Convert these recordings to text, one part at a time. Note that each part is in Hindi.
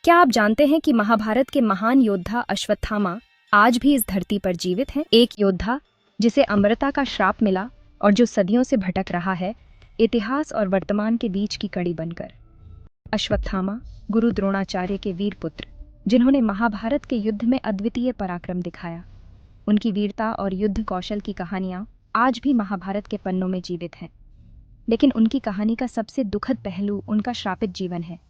क्या आप जानते हैं कि महाभारत के महान योद्धा अश्वत्थामा आज भी इस धरती पर जीवित हैं? एक योद्धा जिसे अमरता का श्राप मिला और जो सदियों से भटक रहा है, इतिहास और वर्तमान के बीच की कड़ी बनकर। अश्वत्थामा गुरु द्रोणाचार्य के वीर पुत्र, जिन्होंने महाभारत के युद्ध में अद्वितीय पराक्रम दिखाया। उनकी वीरता और युद्ध कौशल की कहानियां आज भी महाभारत के पन्नों में जीवित हैं। लेकिन उनकी कहानी का सबसे दुखद पहलू उनका श्रापित जीवन है।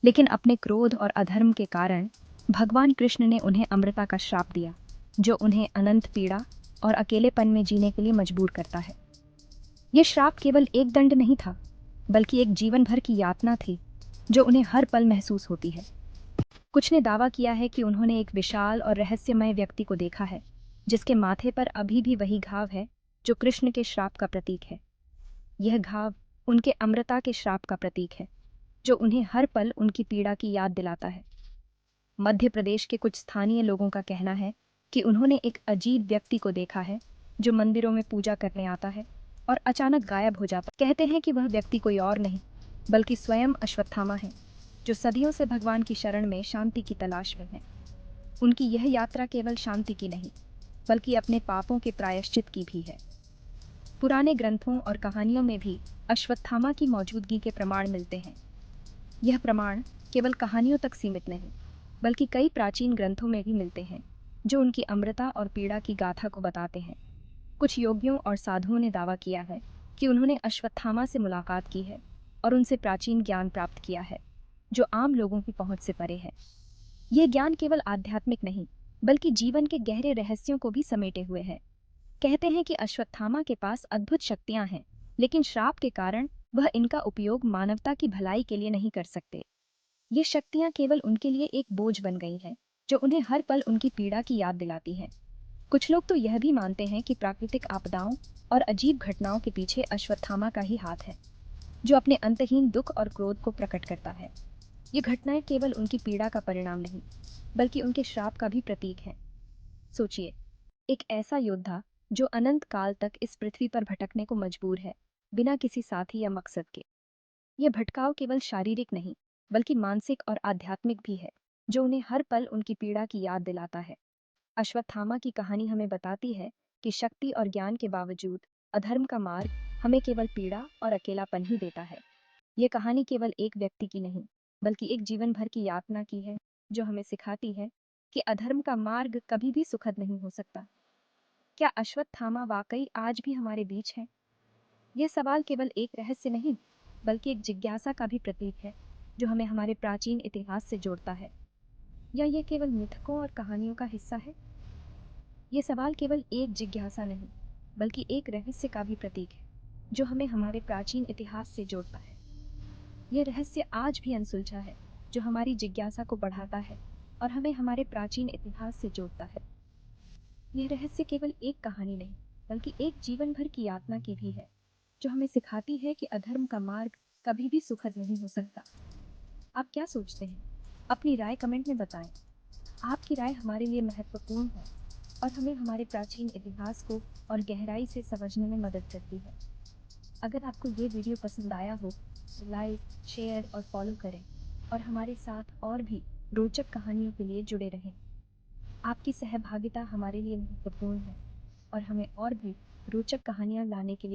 लेकिन अपने क्रोध और अधर्म के कारण भगवान कृष्ण ने उन्हें अमृता का श्राप दिया, जो उन्हें अनंत पीड़ा और अकेलेपन में जीने के लिए मजबूर करता है। ये श्राप केवल एक दंड नहीं था, बल्कि एक जीवन भर की यातना थी, जो उन्हें हर पल महसूस होती है। कुछ ने दावा किया है कि उन्होंने एक विशाल और रहस्यमय व्यक्ति को देखा है, जिसके माथे पर अभी भी वही घाव है जो कृष्ण के श्राप का प्रतीक है। यह घाव उनके अमृता के श्राप का प्रतीक है, जो उन्हें हर पल उनकी पीड़ा की याद दिलाता है। मध्य प्रदेश के कुछ स्थानीय लोगों का कहना है कि उन्होंने एक अजीब व्यक्ति को देखा है, जो मंदिरों में पूजा करने आता है और अचानक गायब हो जाता है। कहते हैं कि वह व्यक्ति कोई और नहीं, बल्कि स्वयं अश्वत्थामा है, जो सदियों से भगवान की शरण में शांति की तलाश में है। उनकी यह यात्रा केवल शांति की नहीं, बल्कि अपने पापों के प्रायश्चित की भी है। पुराने ग्रंथों और कहानियों में भी अश्वत्थामा की मौजूदगी के प्रमाण मिलते हैं। यह प्रमाण केवल कहानियों तक सीमित नहीं, बल्कि कई प्राचीन ग्रंथों में भी मिलते हैं, जो उनकी अमृता और पीड़ा की गाथा को बताते हैं। कुछ योगियों और साधुओं ने दावा किया है कि उन्होंने अश्वत्थामा से मुलाकात की है और उनसे प्राचीन ज्ञान प्राप्त किया है, जो आम लोगों की पहुंच से परे है। ये ज्ञान केवल आध्यात्मिक नहीं, बल्कि जीवन के गहरे रहस्यों को भी समेटे हुए है। कहते हैं कि अश्वत्थामा के पास अद्भुत शक्तियां हैं, लेकिन श्राप के कारण वह इनका उपयोग मानवता की भलाई के लिए नहीं कर सकते। ये शक्तियां केवल उनके लिए एक बोझ बन गई हैं, जो उन्हें हर पल उनकी पीड़ा की याद दिलाती हैं। कुछ लोग तो यह भी मानते हैं कि प्राकृतिक आपदाओं और अजीब घटनाओं के पीछे अश्वत्थामा का ही हाथ है, जो अपने अंतहीन दुख और क्रोध को प्रकट करता है। ये घटनाएं केवल उनकी पीड़ा का परिणाम नहीं, बल्कि उनके श्राप का भी प्रतीक है। सोचिए, एक ऐसा योद्धा जो अनंत काल तक इस पृथ्वी पर भटकने को मजबूर है, बिना किसी साथी या मकसद के। यह भटकाव केवल शारीरिक नहीं, बल्कि मानसिक और आध्यात्मिक भी है, जो उन्हें हर पल उनकी पीड़ा की याद दिलाता है। अश्वत्थामा की कहानी हमें बताती है कि शक्ति और ज्ञान के बावजूद अधर्म का मार्ग हमें केवल पीड़ा और अकेलापन ही देता है। ये कहानी केवल एक व्यक्ति की नहीं, बल्कि एक जीवन भर की यातना की है, जो हमें सिखाती है कि अधर्म का मार्ग कभी भी सुखद नहीं हो सकता। क्या अश्वत्थामा वाकई आज भी हमारे बीच है? यह सवाल केवल एक रहस्य नहीं, बल्कि एक जिज्ञासा का भी प्रतीक है, जो हमें हमारे प्राचीन इतिहास से जोड़ता है। या ये केवल मिथकों और कहानियों का हिस्सा है? ये सवाल केवल एक जिज्ञासा नहीं, बल्कि एक रहस्य का भी प्रतीक है, जो हमें हमारे प्राचीन इतिहास से जोड़ता है। यह रहस्य आज भी अनसुलझा है, जो हमारी जिज्ञासा को बढ़ाता है और हमें हमारे प्राचीन इतिहास से जोड़ता है। यह रहस्य केवल एक कहानी नहीं, बल्कि एक जीवन भर की यातना की भी है, जो हमें सिखाती है कि अधर्म का मार्ग कभी भी सुखद नहीं हो सकता। आप क्या सोचते हैं? अपनी राय कमेंट में बताएं। आपकी राय हमारे लिए महत्वपूर्ण है और हमें हमारे प्राचीन इतिहास को और गहराई से समझने में मदद करती है। अगर आपको ये वीडियो पसंद आया हो तो लाइक, शेयर और फॉलो करें, और हमारे साथ और भी रोचक कहानियों के लिए जुड़े रहें। आपकी सहभागिता हमारे लिए महत्वपूर्ण है और हमें और भी रोचक कहानियाँ लाने के लिए